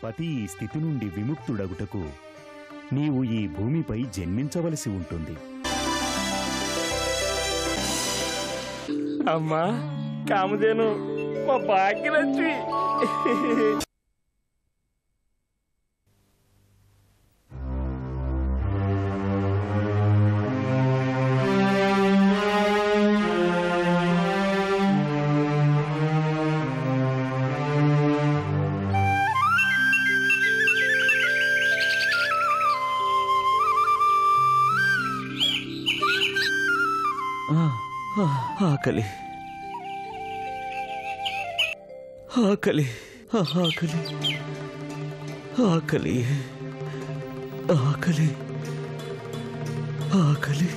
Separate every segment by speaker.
Speaker 1: పతి ఈ స్థితి నుండి విముక్తుడగుటకు నీవు ఈ భూమిపై జన్మించవలసి ఉంటుంది.
Speaker 2: అమ్మా కామధేను, మా భాగ్యలక్ష్మి.
Speaker 3: ఆకలి ఆకలి ఆకలి ఆకలి ఆకలి ఆకలి ఆకలి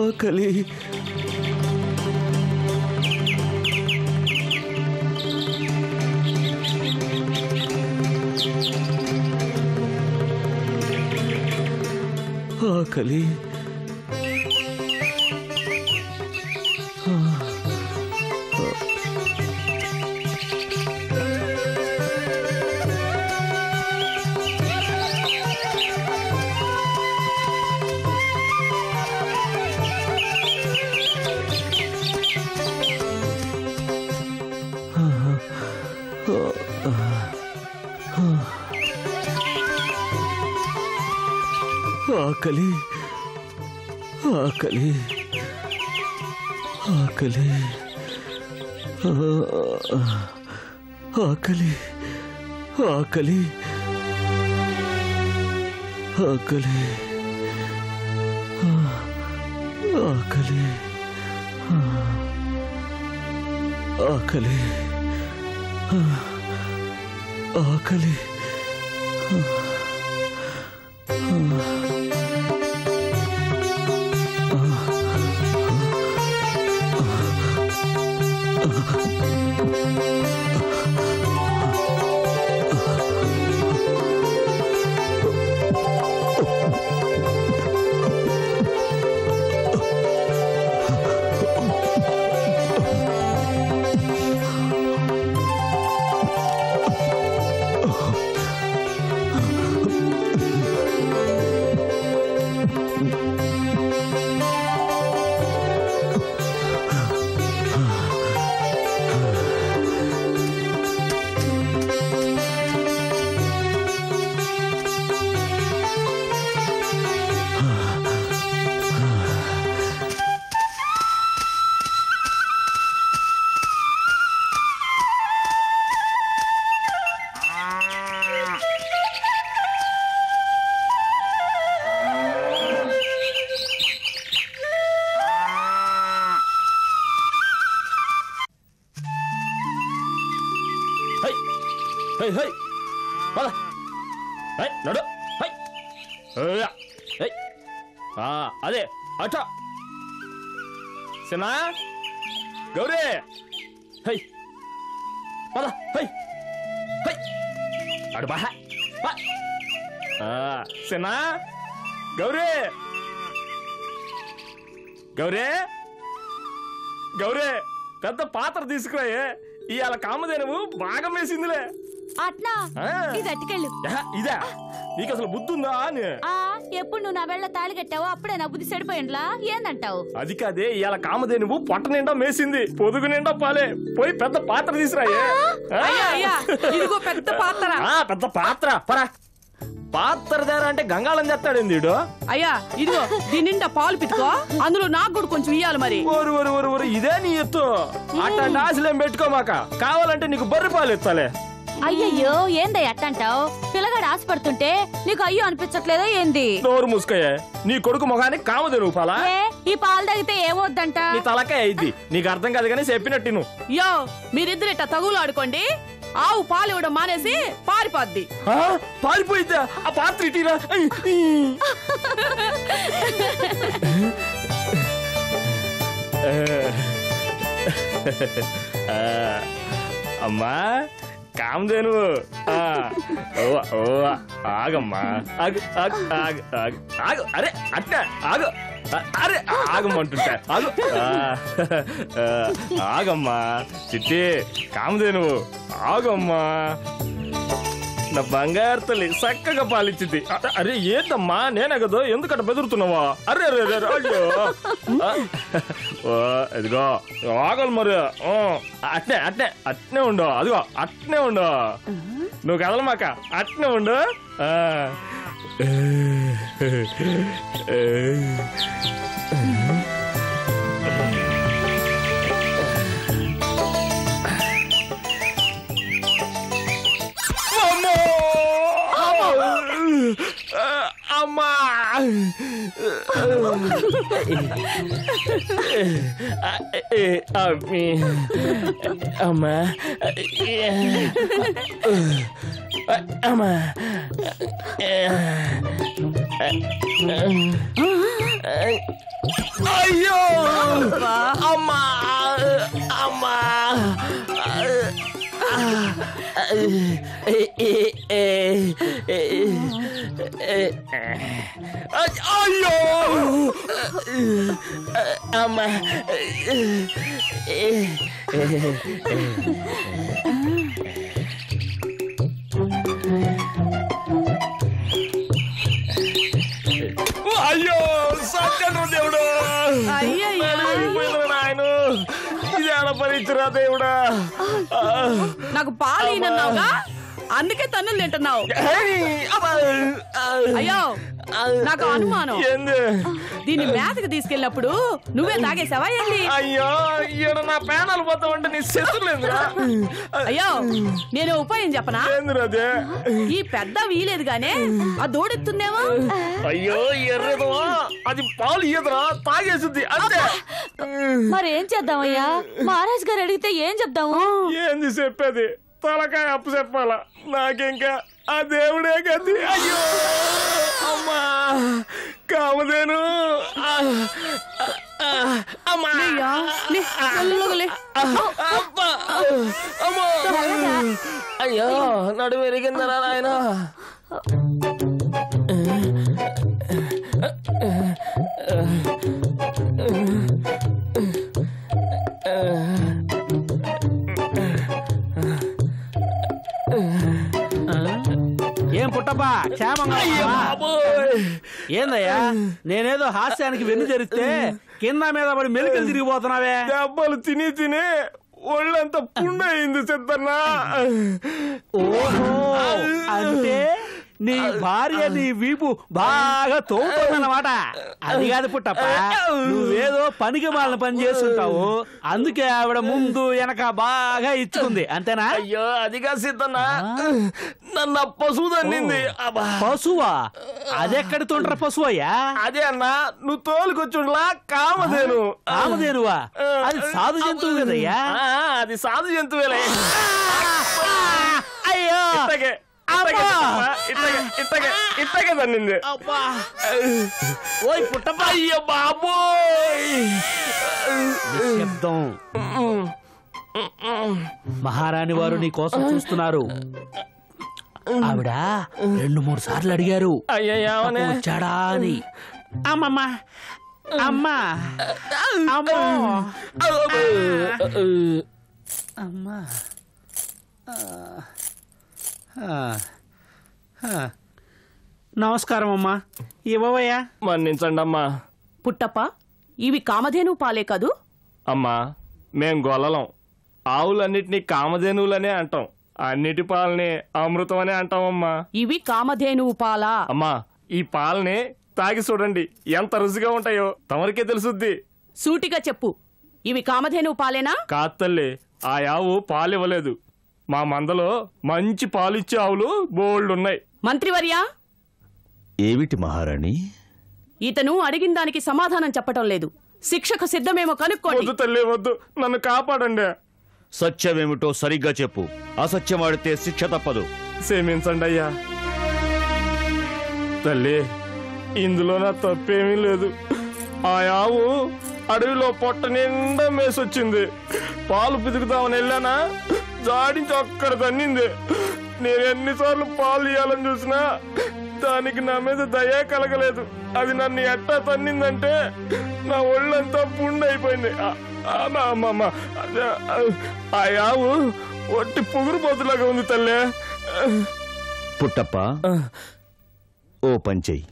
Speaker 3: ఆకలి ఆకలి ఆకలి ఆకలి ఆకలి ఆకలి ఆకలి ఆకలి ఆకలి ఆకలి
Speaker 2: నడు. అదే అట సినా గౌరీ హై పద హై హై అడు బా సినా గౌరీ గౌరీ గౌరీ పెద్ద పాత్ర తీసుకురాయే. ఇవాళ కామధేనువు బాగా వేసిందిలే.
Speaker 4: అట్నా ఇది అట్టుకెళ్ళు.
Speaker 2: ఇదా నీకు అసలు బుద్ధి ఉందా అని?
Speaker 4: ఎప్పుడు నువ్వు నా వెళ్ళ తాళి కట్టావో అప్పుడే నా బుద్ధి చెడిపోయిండ్లా. ఏందంటావు?
Speaker 2: అది కాదే, ఇవాళ కామధేనువు పొట్ట నిండా మేసింది, పొదుగు నిండా పాలే. పోయి పెద్ద పాత్ర తీసురాయే.
Speaker 5: ఇదిగో పెద్ద పాత్ర.
Speaker 2: పెద్ద పాత్ర పరా. పాత్ర దారా అంటే గంగాళం చేస్తాడేంది వీడు.
Speaker 5: అయ్యా ఇదిగో దీని నిండా పాలు పిట్టుకో, అందులో నాకు కూడా కొంచెం ఇయ్యాలి మరి.
Speaker 2: ఇదే నీ ఎత్తు. అట్లాంటి ఆశలేం పెట్టుకోమాక, కావాలంటే నీకు బర్రె పాలు ఎత్తాలే.
Speaker 4: అయ్యయ్యో ఏందయ్య అట్టంటావు? పిల్లగాడు ఆశపడుతుంటే నీకు అయ్యో అనిపించట్లేదా ఏంది?
Speaker 2: నోరు మూసుకోయే. నీ కొడుకు మొగానికి కామధేనువు పాలా?
Speaker 4: ఈ పాలు తాగితే ఏమవుద్దంట?
Speaker 2: నీ తలకే అయింది. నీకు అర్థం కాదు కానీ చెప్పినట్టు నువ్వు.
Speaker 5: యో మీరిద్దరిట తగులు ఆడుకోండి, ఆవు పాలు ఇవ్వడం మానేసి పారిపోద్ది.
Speaker 2: పారిపోయిద్దా? ఆ పాత్ర ఇటీరా. అమ్మా కామధేనువు ఆగమ్మా, ఆగు ఆగు ఆగు ఆగు ఆగు. అరే అట్ట ఆగు అరే ఆగమంటుంటా ఆగు. ఆగమ్మా చిట్టి కామదే నువ్వు ఆగమ్మా. నా బంగారు తల్లి చక్కగా పాలిచ్చింది. అరే ఏంటమ్మా నేనే కదా ఎందుకట్ట బెదురుతున్నావా? అరే అరే అరే అయ్యో ఇదిగో ఆగలు మరి. అట్నే అట్నే అట్నే ఉండు. అదిగో అట్నే ఉండు. నువ్వు కదలమాక అట్నే ఉండు. అమ్మా అమ్మా అమ్మా అయ్యో అమ్మా అమ్మా అయ్యో అమ్మా అయ్యో సత్యం దేవుడు ఆయన ఇది ఆడపరిచురా దేవుడా.
Speaker 5: నాకు పాలైనన్నావుగా అందుకే తన్నులు తింటున్నావు. అయ్యో నాకు అనుమానం. దీన్ని మేతకు తీసుకెళ్ళినప్పుడు నువ్వే తాగేసావా ఏంటి?
Speaker 2: అయ్యో ఈడ నా పేనాలు పోతా ఉంటే నీ చేతులేదురా.
Speaker 5: అయ్యో నేను ఉపాయం చెప్పనా?
Speaker 2: ఏంద్రదే
Speaker 5: ఈ పెద్ద వీలేదు గానే ఆ దూడెత్తుందేమో.
Speaker 2: అయ్యో ఎర్రదో అది పాలు ఇయ్యదురా తాగేసింది అంతే.
Speaker 4: మరేం చేద్దామయ్యా? మహారాజ్ గారు అడిగితే ఏం చెప్దాము?
Speaker 2: ఏంది చెప్పేది? తలకాయ అప్పు చెప్పాలా నాకింకా ఆ దేవుడే గతి. అయ్యో అమ్మా కామదేను అమ్మా అయ్యో నడు మెరిగిందరా నాయన.
Speaker 6: ఏం పుట్టప్పా క్షేమంగా ఏందయ్యా? నేనేదో హాస్యానికి వెన్ను జరిస్తే కింద మీద పడి మెలికలు తిరిగిపోతున్నావే.
Speaker 2: దెబ్బలు తిని తిని ఒళ్ళంతా పుండయింది సిద్ధన్నా.
Speaker 6: ఓహో అంటే నీ భార్య నీ వీపు బాగా తోగుతుందన్నమాట. అది కాదు పుట్టప్ప, నువ్వేదో పనికి మాలిన పని చేస్తుంటావు, అందుకే ఆవిడ ముందు వెనక బాగా ఇచ్చుకుంది అంతేనా?
Speaker 2: అయ్యో అదిగా సిద్ధన్నా నన్ను పశువు తన్నింది.
Speaker 6: పశువా? అదెక్కడి తోండ్ర పశువు అయ్యా?
Speaker 2: అదే అన్నా నువ్వు తోలుకొచ్చుండ్లా కామధేను.
Speaker 6: కామధేనువా? అది సాధు జంతువు కదయ్యా.
Speaker 2: అది సాధు జంతువులే.
Speaker 6: అయ్యో
Speaker 2: ఇట్టగే తన్నింది.
Speaker 6: ఓయ్ పుట్టప్ప.
Speaker 2: అయ్యో బాబోయ్
Speaker 6: శబ్దం. మహారాణి వారు నీ కోసం చూస్తున్నారు. ఆవిడ 2-3 సార్లు అడిగారు వచ్చాడా అని. అమ్మమ్మా అమ్మా అమ్మా అమ్మా నమస్కారం అమ్మా. ఇవ్వవయ్యా.
Speaker 2: మన్నించండి అమ్మా.
Speaker 5: పుట్టప్ప ఇవి కామధేను పాలే కదూ?
Speaker 2: అమ్మా మేం గొల్లలం. ఆవులన్నిటినీ కామధేనువులనే అంటాం. అన్నిటి పాలని అమృతం అనే అంటామమ్మా.
Speaker 5: ఇవి కామధేనువు పాలా?
Speaker 2: అమ్మా ఈ పాలని తాగి చూడండి ఎంత రుచిగా ఉంటాయో తమరికే తెలుసుద్ది.
Speaker 5: సూటిగా చెప్పు, ఇవి కామధేనువు పాలేనా?
Speaker 2: కాదు తల్లి, ఆ ఆవు పాలివ్వలేదు. మా మందలో మంచి పాలిచ్చే ఆవులు బోల్డున్నాయి.
Speaker 5: మంత్రివర్యా,
Speaker 3: ఏమిటి మహారాణి?
Speaker 5: ఇతను అడిగిన దానికి సమాధానం చెప్పటం లేదు. శిక్షకు సిద్ధమేమో కనుక్కోండి.
Speaker 2: వద్దు తల్లి వద్దు, నన్ను కాపాడండి.
Speaker 3: సత్యమేమిటో సరిగ్గా చెప్పు. అసత్యం ఆడితే శిక్ష తప్పదు.
Speaker 2: క్షమించండి అయ్యా. తల్లి ఇందులో నా తప్పేమీ లేదు. ఆ ఆవు అడవిలో పొట్ట నిండా మేసొచ్చింది. పాలు పితుకుతామని వెళ్ళానా జాడించి అక్కడ తన్నింది. నేను ఎన్నిసార్లు పాలు ఇయ్యాలని చూసినా దానికి నా మీద దయా కలగలేదు. అది నన్ను ఎట్టా తన్నిందంటే నా ఒళ్ళంతా పుండైపోయింది. ఆ యావు ఒట్టి పొగురు పోతులాగా ఉంది తల్లే.
Speaker 3: పుట్టప్ప, ఓ పంచెయ్యి.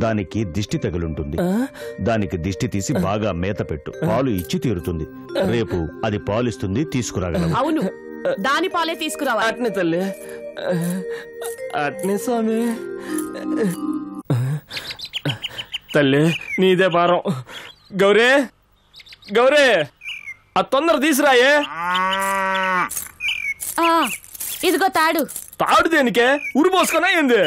Speaker 3: దానికి దిష్టి తగులుంటుంది. దానికి దిష్టి తీసి బాగా మేత పెట్టు. పాలు ఇచ్చి తీరుతుంది. రేపు అది పాలిస్తుంది, తీసుకురాగలవు.
Speaker 5: అవును, దాని పాలే తీసుకురావాలి.
Speaker 2: అట్నే తల్లి, అట్నే స్వామి. తల్లి నీదే భారం. గౌరే, గౌరే, ఆ తొందర తీసురాయే.
Speaker 4: ఇదిగో తాడు.
Speaker 2: తాడు దేనికే? ఉరి పోసుకున్నా ఏంది?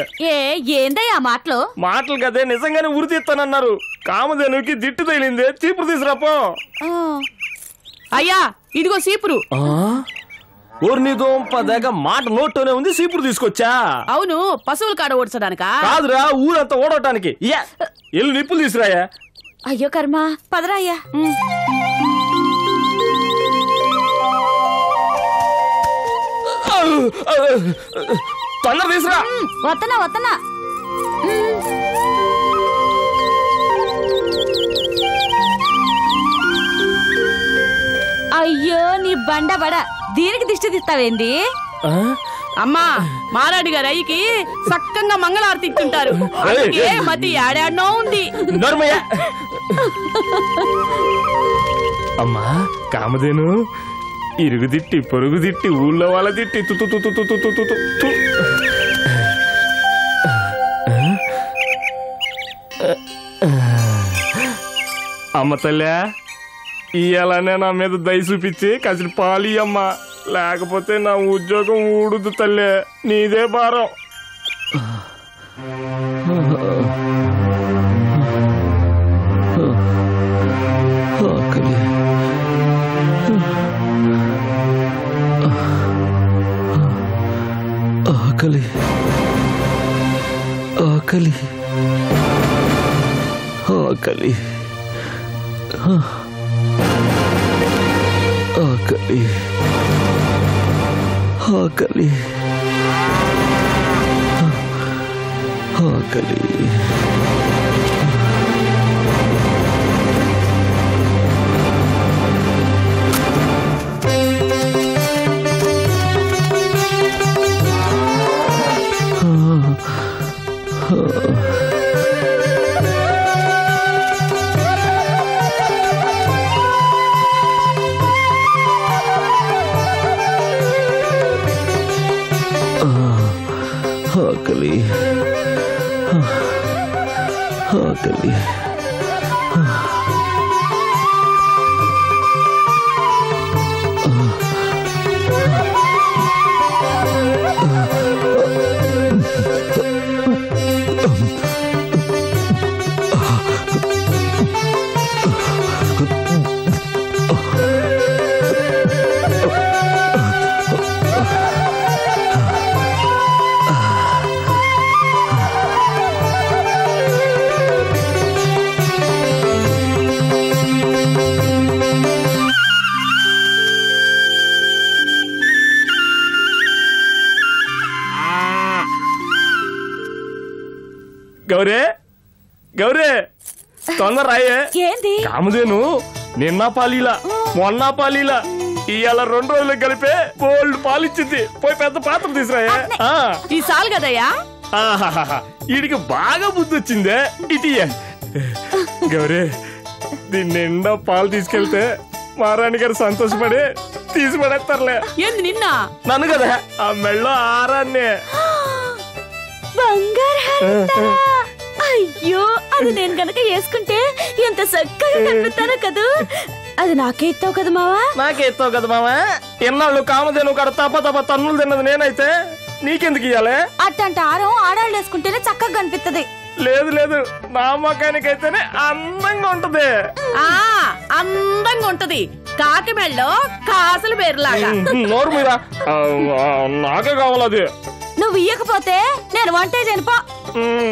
Speaker 4: ఏందయ్యా మాటలు?
Speaker 2: మాటలు కదే, నిజంగానే ఉరి తీస్తానన్నారు. కామధేనుకి దిట్టు తగిలింది, చీపురు తీసురాపో.
Speaker 5: అయ్యా ఇదిగో సీపురు.
Speaker 2: ఊరు నీ దోంపదేగ మాట నోట్లోనే ఉంది, సీపురు తీసుకొచ్చా.
Speaker 5: అవును, పశువుల కాడ ఓడ్చడానికా?
Speaker 2: కాదురా, ఊరంతా ఓడటానికి. ఎల్లు నిప్పులు తీసురాయా.
Speaker 4: అయ్యో కర్మ, పదరాయ్యా.
Speaker 2: తొందర తీసురా.
Speaker 4: వత్తనా వత్తనా. అయ్యో నీ బండబడ, దీనికి దిష్టి తీస్తావేంది?
Speaker 5: అమ్మా, మారాడి గారు అయ్యకి సక్కంగా మంగళారతి ఇస్తుంటారు. మతి ఏడాడనో ఉంది.
Speaker 2: అమ్మా కామధేను, ఇరుగు తిట్టి పొరుగు తిట్టి ఊళ్ళో వాళ్ళ తిట్టి అమ్మ తల్లి, ఇయ్యాలనే నా మీద దయ చూపించి కసిరి పాలి అమ్మ, లేకపోతే నా ఉద్యోగం ఊడుదు తల్లే. నీదే భారం.
Speaker 7: ఆకలి ఆకలి ఆకలి ఆకలి ఆకలి ఆకలి. ఆకలి ఆకలి.
Speaker 2: గౌరే, గౌరే, తొందర రాయే.
Speaker 4: ఏంది?
Speaker 2: కామధేను నిన్న పాలీలా మొన్న పాలీలా ఇవాళ 2 రోజులు కలిపే బోల్డ్ పాలిచ్చింది. పోయి పెద్ద పాత్ర తీసురాయే.
Speaker 5: ఈ సాల్ కదయ్యా.
Speaker 2: వీడికి బాగా బుద్ధి వచ్చిందే. ఇటీయే గౌరే, దీని నిండా పాలు తీసుకెళ్తే మారాణి గారు సంతోషపడి తీసి పడేస్తారులే.
Speaker 5: ఏంది నిన్న?
Speaker 2: నన్ను కదా, ఆ మెళ్ళో ఆరాన్నే.
Speaker 4: అయ్యో, అది నేను గనక వేసుకుంటే ఎంత చక్కగా కనిపిస్తానో కదూ. అది నాకే ఇస్తావు కదా మావా?
Speaker 2: నాకే ఇస్తావు కదా మావా. ఎన్నాళ్ళు కామధేను కాడ తప్ప తన్నులు తిన్నది నేనైతే నీకెందుకు ఇయ్యాలే?
Speaker 4: అట్టంటే ఆరం ఆడాళ్ళు వేసుకుంటేనే చక్కగా కనిపిస్తుంది.
Speaker 2: లేదు లేదు, నా మొఖానికైతేనే అందంగా ఉంటది.
Speaker 5: అందంగా ఉంటది, కాకి మెళ్ళో కాసులు పేరులాగా.
Speaker 2: నోరు మీద నాకే కావాలది.
Speaker 4: నువ్వు ఇయ్యకపోతే నేను వంట చేయను.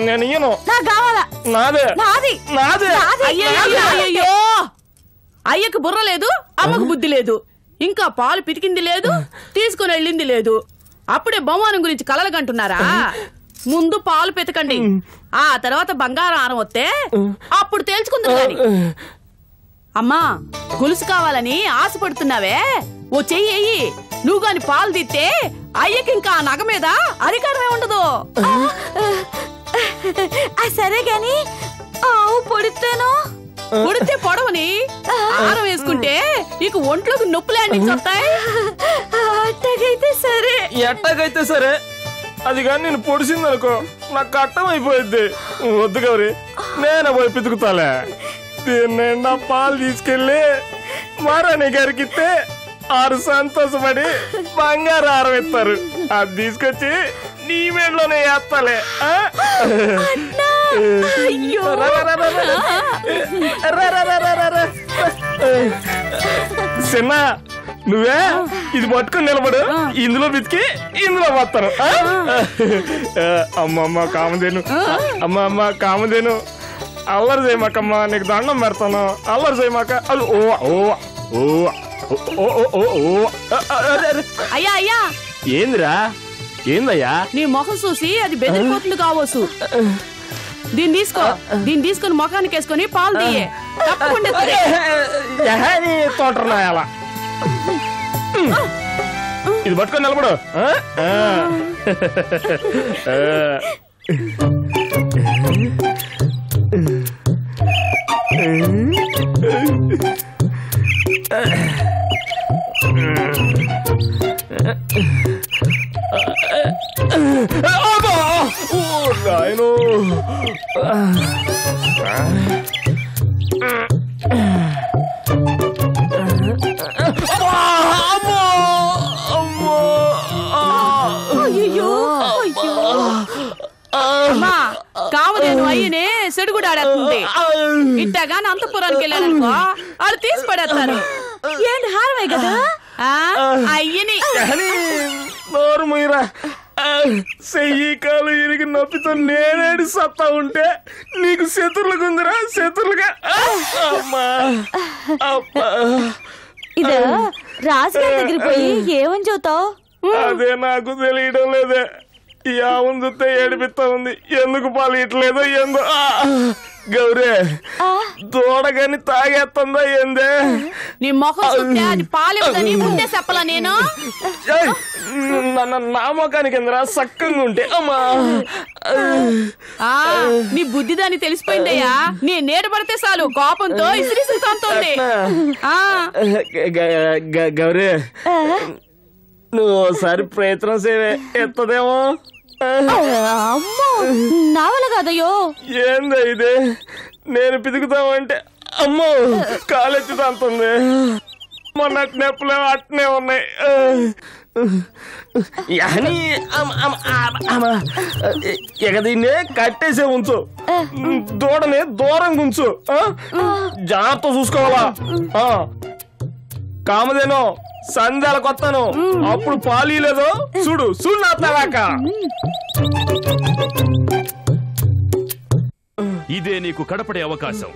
Speaker 2: నేను ఇయ్యను.
Speaker 4: నాకు కావాలా?
Speaker 2: నాదే
Speaker 4: నాది
Speaker 2: నాదే.
Speaker 5: అయ్యో, అయ్యకు బుర్ర లేదు, అమ్మకు బుద్ధి లేదు. ఇంకా పాలు పితికింది లేదు, తీసుకుని వెళ్ళింది లేదు. అప్పుడే బహుమానం గురించి కలలుగంటున్నారా? ముందు పాలు పెతకండి, ఆ తర్వాత బంగారం ఆరం వస్తే అప్పుడు తేల్చుకుంది గాని. అమ్మా, గొలుసు కావాలని ఆశపడుతున్నావే, ఓ చెయ్యి. నువ్వు గాని పాలు తీస్తే అయ్యకి ఇంకా నగ మీద అధికారమే ఉండదు.
Speaker 4: సరే గాని ఆవు పొడితేనో
Speaker 5: పొడితే పొడవని ఆరం వేసుకుంటే నీకు ఒంట్లోకి నొప్పులే అందించొస్తాయి.
Speaker 4: అట్టగైతే సరే.
Speaker 2: ఎట్టగైతే సరే, అది కానీ నేను పొడిసిందనుకో నాకు కట్టం అయిపోయింది. వద్దు గౌరీ, నేనే పోయి పితుకుతాలే. దీని నిండా పాలు తీసుకెళ్ళి మారాణి గారికి ఇస్తే ఆరు సంతోషపడి బంగారు ఆరం ఇస్తారు. అది తీసుకొచ్చి నీ మెడలోనే వేస్తాలే. చిన్న, నువ్వే ఇది పట్టుకుని నిలబడు, ఇందులో బితికి ఇందులో వస్తాను. అమ్మమ్మ కామధేను, అమ్మ కామధేను, అల్లరి చేయమాకమ్మా, నీకు దండం పెడతాను. అల్లరి చేయమాక.
Speaker 5: అయ్యా అయ్యా,
Speaker 2: ఏందిరా? ఏందయ్యా?
Speaker 5: నీ మొఖం చూసి అది బెదిరిపోతుంది కావచ్చు. దీన్ని తీసుకొని ముఖానికి వేసుకొని పాలు తీయే, తప్పకుండా
Speaker 2: తోటరాయాల. ఇది పట్టుకొని నిలబడు. నాయనో,
Speaker 5: అమ్మా, కామధేను అయ్యనే సెడుగుడు ఆడేస్తుంది. ఇట్టగాని అంతపురానికి వెళ్ళాలనుకో వాళ్ళు తీసి పడేస్తారు.
Speaker 4: ఏంటి హారమే కదా
Speaker 5: అయ్యని.
Speaker 2: నోరు మీరా, చెయ్యి కాలు ఇరిగి నొప్పితో నేనేడు సత్తా ఉంటే నీకు శత్రులుగా ఉందిరా, శత్రులుగా.
Speaker 4: ఇదో రాజుగారి దగ్గర పోయి ఏమని చూతావు?
Speaker 2: అదే నాకు తెలియడం లేదే. ఈ ఆవును చూస్తే ఏడిపిస్తా ఉంది. ఎందుకు పాలు ఇట్లేదో ఏందో. గౌరే, దూడగాని తాగేస్తుందా ఏందే?
Speaker 5: నీ మొఖం చూస్తే అది పాలివ్వదని ముందే చెప్పలా నేను.
Speaker 2: నా మొఖానికి ఎందురా సక్కంగా ఉంటే. అమ్మా,
Speaker 5: నీ బుద్ధి దాన్ని తెలిసిపోయిందయ్యా. నీ నేడు పడితే చాలు కోపంతో ఇసిరిస్తుంది.
Speaker 2: గౌరీ, నువ్వు ఒకసారి ప్రయత్నం చేయవే, ఎత్తదేమో.
Speaker 4: అమ్మో, నా వల్ల కాదయ్యో.
Speaker 2: ఏందా ఇది? నేను పితుకుతామంటే అమ్మో కాలెత్తి తంతుంది. మొన్న నొప్పులే అట్నే ఉన్నాయి. ఇక దీన్ని కట్టేసే ఉంచు, దూడని దూరంగా ఉంచు. జాగ్రత్త చూసుకోవాలా. కామధేను, సంధ్యాల కొత్తను అప్పుడు పాలు లేదో చూడు చూడు నా తడాక.
Speaker 3: ఇదే నీకు కడపడే అవకాశం.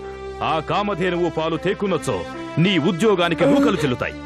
Speaker 3: ఆ కామధేనువు పాలు తేకున్నచో నీ ఉద్యోగానికి మూకలు చెల్లుతాయి.